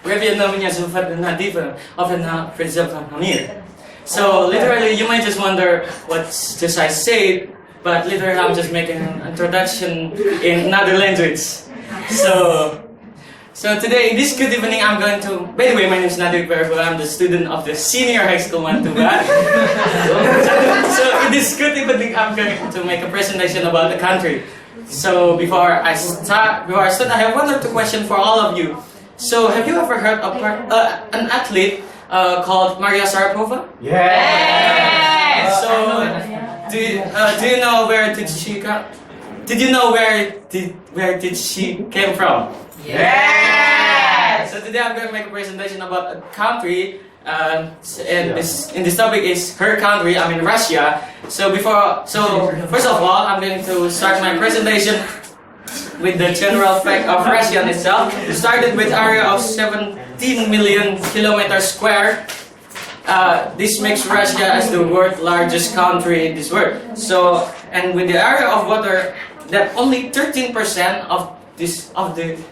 namanya Nadhif of Hamir. So literally, you might just wonder what just I said, but literally I'm just making an introduction in another language. So today, this good evening, I'm going to. By the way, my name is Nadhif. I'm the student of the senior high school Mantuba. So in this good evening, I'm going to make a presentation about the country. So before I start, I have one or two questions for all of you. So have you ever heard of an athlete called Maria Sharapova? Yes. So do you know where did she come? Did you know where did she came from? Yes. So today I'm going to make a presentation about a country, and this topic is her country. I mean Russia. So first of all, I'm going to start my presentation with the general fact of Russia itself. It started with area of 17 million kilometers square. This makes Russia as the world's largest country in this world. So, and with the area of water that only 13% of the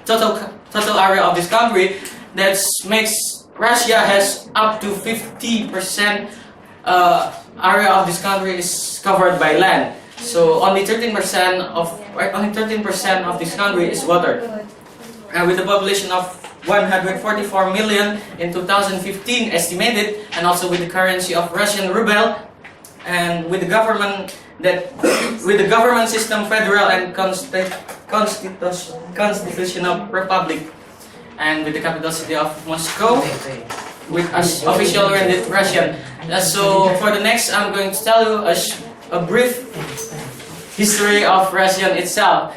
total area of this country, that makes Russia has up to 50% area of this country is covered by land. So only 13% of this country is water. And with a population of 144 million in 2015 estimated, and also with the currency of Russian ruble, and with the government system federal and constitutional republic, and with the capital city of Moscow, with official rendered Russian. So for the next, I'm going to tell you a brief history of Russian itself.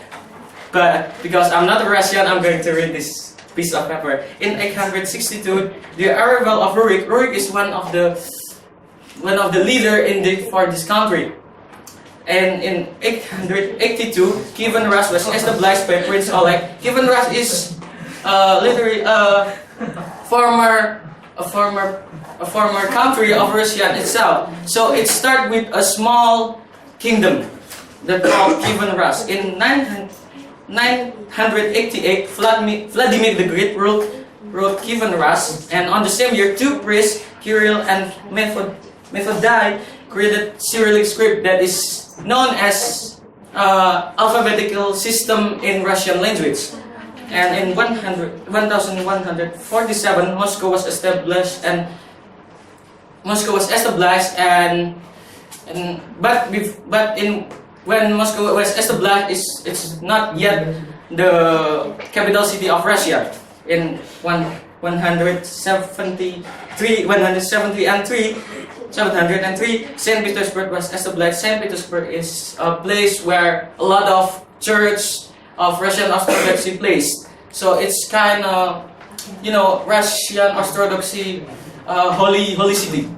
But because I'm not a Russian, I'm going to read this piece of paper. In 862, the arrival of Rurik is one of the leader for this country. And in 882, Kievan Rus was established by Prince Oleg. Kievan Rus is literally a former country of Russia itself. So it started with a small kingdom that called Kievan Rus. In 988, Vladimir the Great wrote Kievan Rus, and on the same year, two priests, Kirill and Methodi, created Cyrillic script that is known as alphabetical system in Russian language. And in 1147, Moscow was established, when Moscow was established, it's not yet the capital city of Russia. In 703, St. Petersburg was established. St. Petersburg is a place where a lot of church of Russian Orthodoxy placed. So it's kind of, Russian Orthodoxy holy city.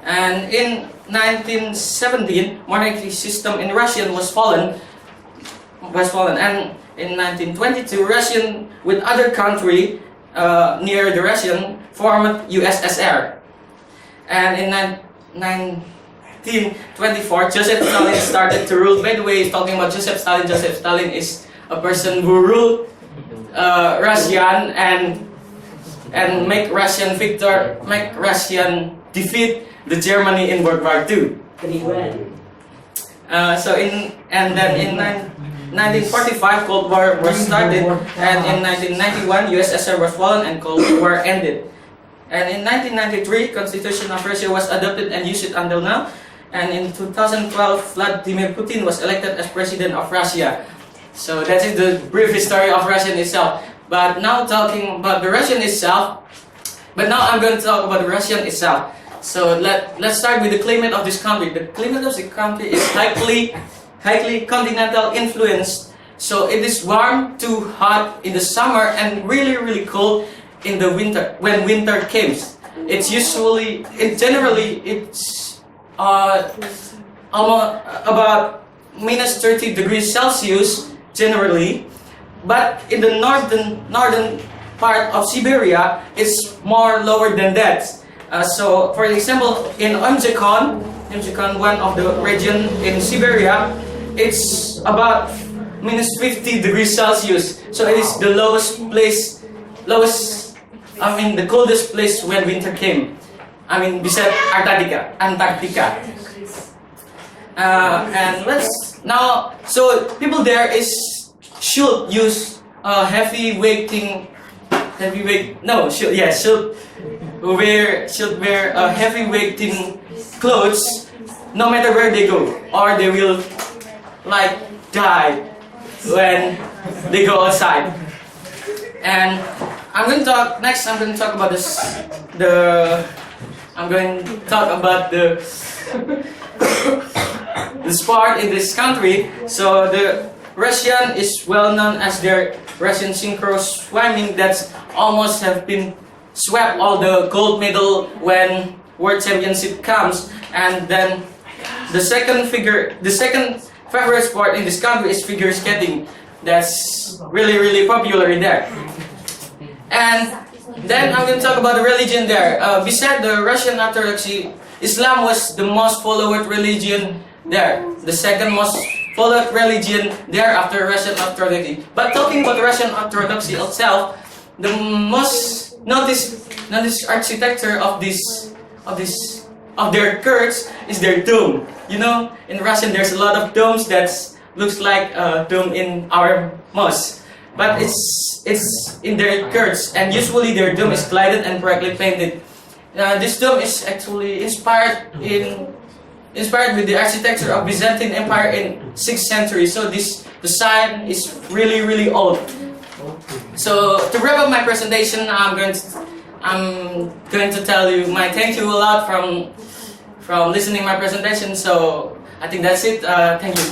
And in 1917, monarchy system in Russia was fallen, and in 1922, Russian with other country near the Russian formed USSR. And in 1924, Joseph Stalin started to rule. By the way, talking about Joseph Stalin is a person who ruled Russian and make Russian defeat the Germany in World War II. Then in 1945, Cold War was started, and in 1991, USSR was fallen and Cold War ended. And in 1993, Constitution of Russia was adopted and used until now. And in 2012, Vladimir Putin was elected as President of Russia. So that is the brief history of Russia itself. But now talking about the Russian itself. But now I'm going to talk about the Russian itself. So let's start with the climate of this country. The climate of the country is highly continental influenced. So it is warm to hot in the summer and really cold in the winter. When winter comes, generally it's almost about minus 30 degrees Celsius generally, but in the northern part of Siberia, it's more lower than that. So, for example, in Imjikon, one of the region in Siberia, it's about minus 50 degrees Celsius. So it is the lowest the coldest place when winter came. Beside Antarctica. And let's now. So people there should use heavy weighting. Should wear heavy weighting clothes no matter where they go, or they will like die when they go outside. And I'm going to talk next. I'm going to talk about the sport in this country. So the Russian is well known as their Russian synchro swimming that's almost have been swept all the gold medal when World Championship comes. And then the second favorite sport in this country is figure skating. That's really popular in there. And then I'm going to talk about the religion there. Beside the Russian Orthodoxy, Islam was the most followed religion there. The second most followed religion there after Russian Orthodoxy. But talking about Russian Orthodoxy itself, the most noticed architecture of their church is their dome. You know, in Russian there's a lot of domes that looks like a dome in our mosque. But it's in their church, and usually their dome is lighted and brightly painted. This dome is actually inspired with the architecture of Byzantine Empire in 6th century. So the sign is really old. So to wrap up my presentation, I'm going to tell you my thank you a lot from listening my presentation. So I think that's it. Thank you.